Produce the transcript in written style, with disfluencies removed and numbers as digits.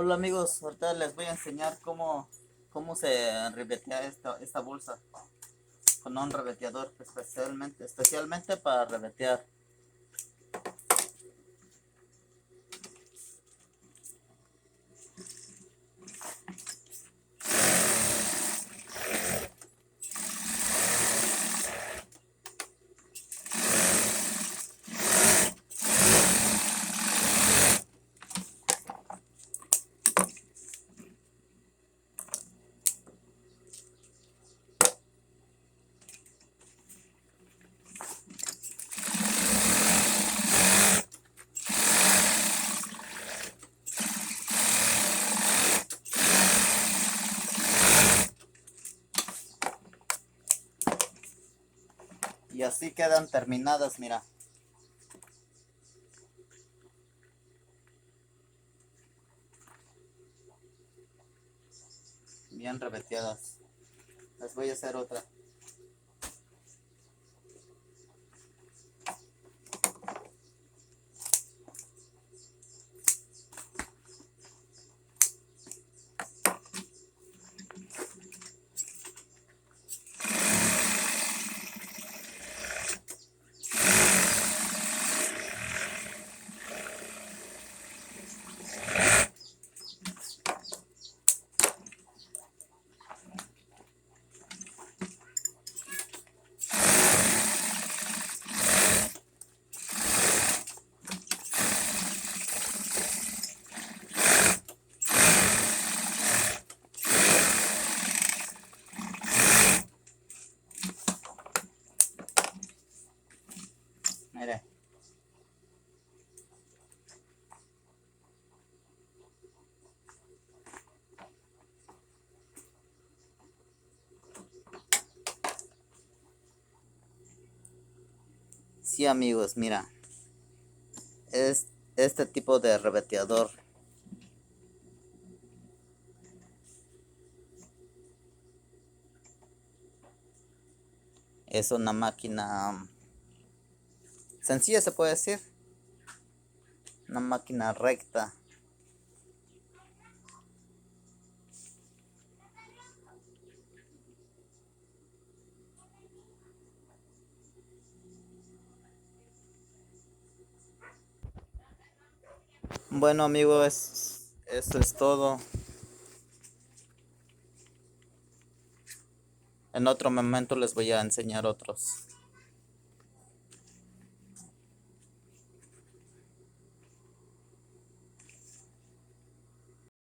Hola amigos, ahorita les voy a enseñar cómo se ribetea esta bolsa con un ribeteador especialmente para ribetear. Y así quedan terminadas, mira, bien ribeteadas. Les voy a hacer otra. Mire, sí amigos, mira, es este tipo de ribeteador. Es una máquina sencilla, se puede decir, una máquina recta. Bueno amigos, eso es todo. En otro momento les voy a enseñar otros.